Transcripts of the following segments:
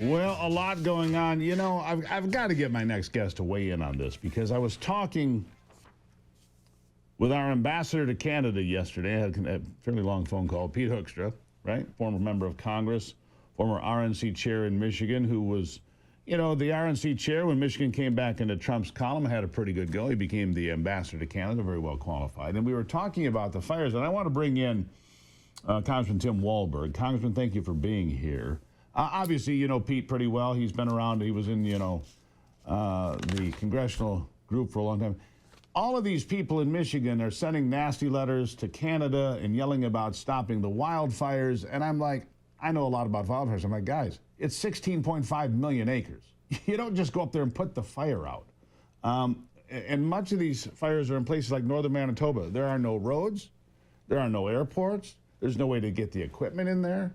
Well, a lot going on. You know, I've got to get my next guest to weigh in on this because I was talking with our ambassador to Canada yesterday. I had a fairly long phone call. Pete Hoekstra, right? Former member of Congress, former RNC chair in Michigan, who was, the RNC chair when Michigan came back into Trump's column, had a pretty good go. He became the ambassador to Canada, very well qualified. And we were talking about the fires, and I want to bring in Congressman Tim Walberg. Congressman, thank you for being here. Obviously, you know Pete pretty well. He's been around. He was in, the congressional group for a long time. All of these people in Michigan are sending nasty letters to Canada and yelling about stopping the wildfires. And I'm like, I know a lot about wildfires. I'm like, guys, it's 16.5 million acres. You don't just go up there and put the fire out. And much of these fires are in places like northern Manitoba. There are no roads. There are no airports. There's no way to get the equipment in there.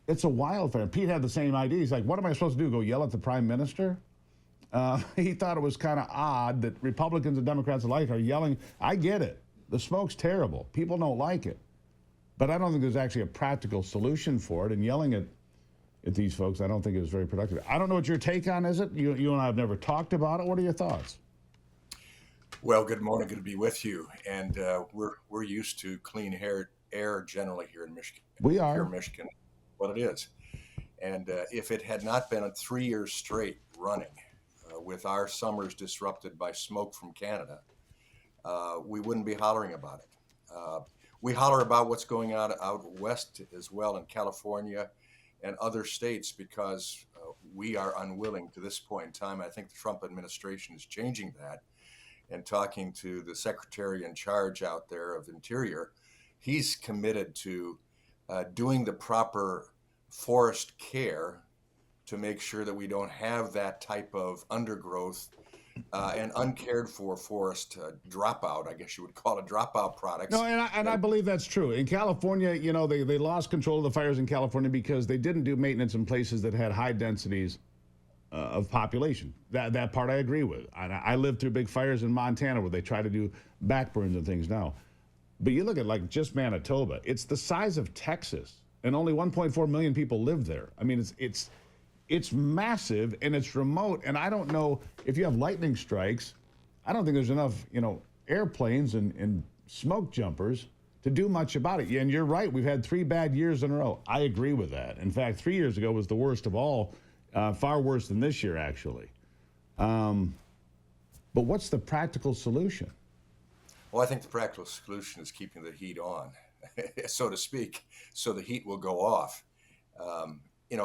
It's a wildfire. Pete had the same idea. He's like, what am I supposed to do, go yell at the prime minister? He thought it was kind of odd that Republicans and Democrats alike are yelling. I get it. The smoke's terrible. People don't like it. But I don't think there's actually a practical solution for it. And yelling at these folks, I don't think is very productive. I don't know what your take on is it. You and I have never talked about it. What are your thoughts? Well, good morning. Good to be with you. And we're used to clean air generally here in Michigan. We are. Here in Michigan, what it is. And if it had not been 3 years straight running, with our summers disrupted by smoke from Canada, we wouldn't be hollering about it. We holler about what's going on out west as well in California and other states because we are unwilling to this point in time. I think the Trump administration is changing that and talking to the secretary in charge out there of Interior. He's committed to doing the proper forest care to make sure that we don't have that type of undergrowth and uncared for forest dropout, I guess you would call it dropout products. No, and I believe that's true. In California, they lost control of the fires in California because they didn't do maintenance in places that had high densities of population. That part I agree with. I lived through big fires in Montana where they try to do backburns and things now. But you look at like just Manitoba, it's the size of Texas, and only 1.4 million people live there. I mean, it's massive and it's remote, and I don't know if you have lightning strikes. I don't think there's enough, airplanes and smoke jumpers to do much about it. And you're right, we've had 3 bad years in a row. I agree with that. In fact, 3 years ago was the worst of all, far worse than this year, actually. But what's the practical solution? Well, I think the practical solution is keeping the heat on, so to speak, so the heat will go off.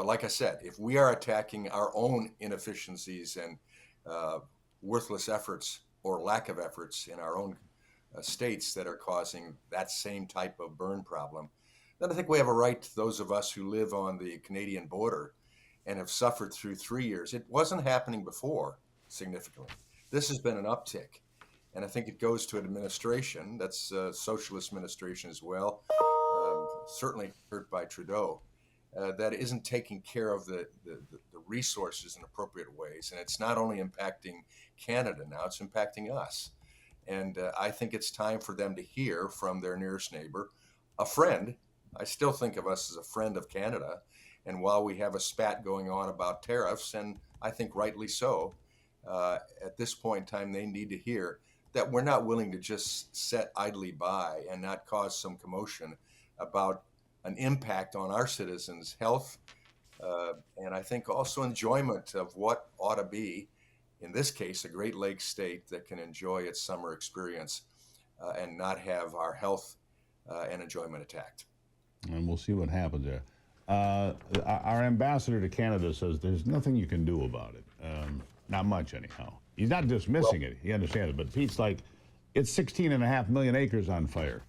Like I said, if we are attacking our own inefficiencies and worthless efforts or lack of efforts in our own states that are causing that same type of burn problem, then I think we have a right, those of us who live on the Canadian border and have suffered through 3 years. It wasn't happening before significantly. This has been an uptick. And I think it goes to an administration, that's a socialist administration as well, certainly hurt by Trudeau, that isn't taking care of the resources in appropriate ways. And it's not only impacting Canada now, it's impacting us. And I think it's time for them to hear from their nearest neighbor, a friend. I still think of us as a friend of Canada. And while we have a spat going on about tariffs, and I think rightly so, at this point in time, they need to hear that we're not willing to just sit idly by and not cause some commotion about an impact on our citizens' health, and I think also enjoyment of what ought to be, in this case, a Great Lakes state that can enjoy its summer experience and not have our health and enjoyment attacked. And we'll see what happens there. Our ambassador to Canada says there's nothing you can do about it. Not much, anyhow. He's not dismissing it. He understands it. But Pete's like, it's 16.5 million acres on fire.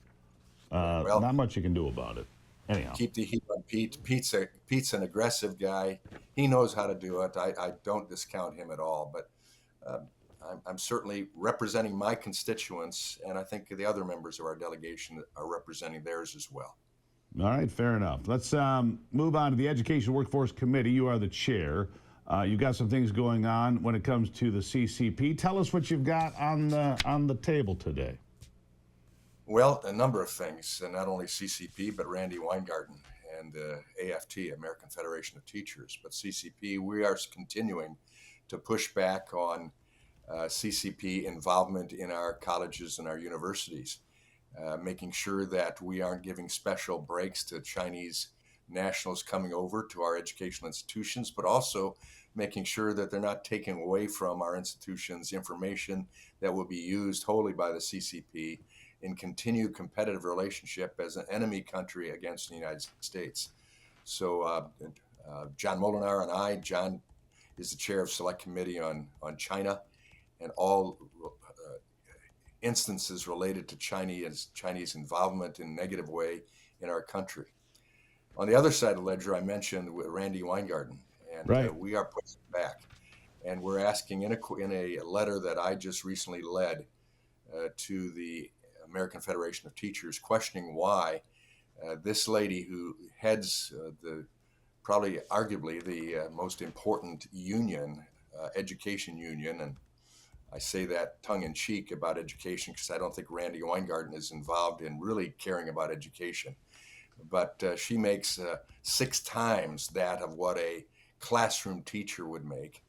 Not much you can do about it. Anyhow. Keep the heat on Pete. Pete's an aggressive guy. He knows how to do it. I don't discount him at all. But I'm certainly representing my constituents, and I think the other members of our delegation are representing theirs as well. All right, fair enough. Let's move on to the Education Workforce Committee. You are the chair. You've got some things going on when it comes to the CCP. Tell us what you've got on the table today. Well, a number of things, and not only CCP, but Randy Weingarten. and the AFT, American Federation of Teachers. But CCP, we are continuing to push back on CCP involvement in our colleges and our universities, making sure that we aren't giving special breaks to Chinese nationals coming over to our educational institutions, but also making sure that they're not taking away from our institutions information that will be used wholly by the CCP in continued competitive relationship as an enemy country against the United States. So John Moolenaar and I, John is the chair of Select Committee on China, and all instances related to Chinese involvement in a negative way in our country. On the other side of the ledger, I mentioned Randy Weingarten, and Right. we are pushing back, and we're asking in a letter that I just recently led to the American Federation of Teachers, questioning why this lady who heads probably arguably the most important union, education union, and I say that tongue in cheek about education because I don't think Randy Weingarten is involved in really caring about education. But she makes 6 times that of what a classroom teacher would make.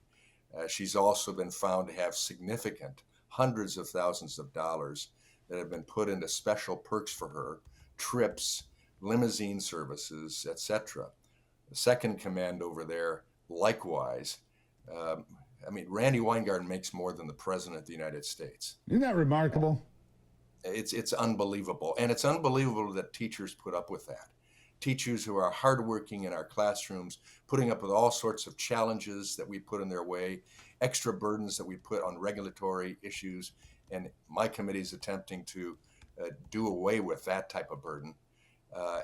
She's also been found to have significant hundreds of thousands of dollars that have been put into special perks for her, trips, limousine services, etc. The second command over there, likewise. Randy Weingarten makes more than the President of the United States. Isn't that remarkable? It's unbelievable. And it's unbelievable that teachers put up with that. Teachers who are hardworking in our classrooms, putting up with all sorts of challenges that we put in their way, extra burdens that we put on regulatory issues. And my committee is attempting to do away with that type of burden.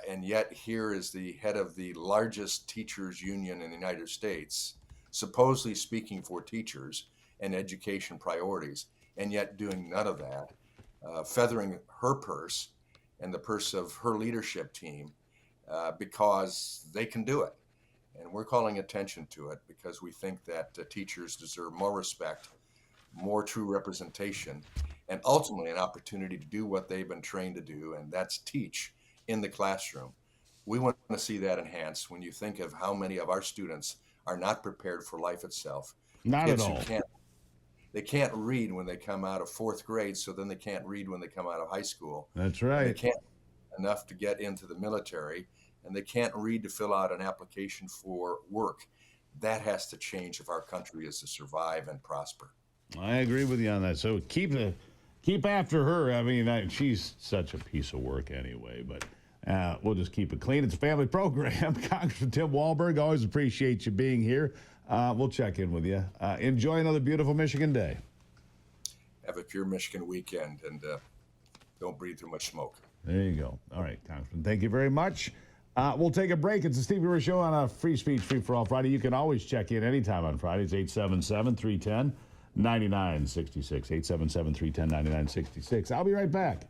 And yet here is the head of the largest teachers union in the United States, supposedly speaking for teachers and education priorities, and yet doing none of that. Feathering her purse and the purse of her leadership team because they can do it. And we're calling attention to it because we think that teachers deserve more respect, more true representation, and ultimately an opportunity to do what they've been trained to do, and that's teach in the classroom. We want to see that enhanced when you think of how many of our students are not prepared for life itself. Not Kids at all. They can't read when they come out of 4th grade, so then they can't read when they come out of high school. That's They right. can't enough to get into the military, and they can't read to fill out an application for work. That has to change if our country is to survive and prosper. I agree with you on that. So keep after her. I mean, she's such a piece of work anyway, but we'll just keep it clean. It's a family program. Congressman Tim Walberg, always appreciate you being here. We'll check in with you. Enjoy another beautiful Michigan day. Have a pure Michigan weekend, and don't breathe too much smoke. There you go. All right, Congressman, thank you very much. We'll take a break. It's the Steve Gruber Show on a Free Speech, Free for All Friday. You can always check in anytime on Fridays, 877-310-9966. 877-310-9966. I'll be right back.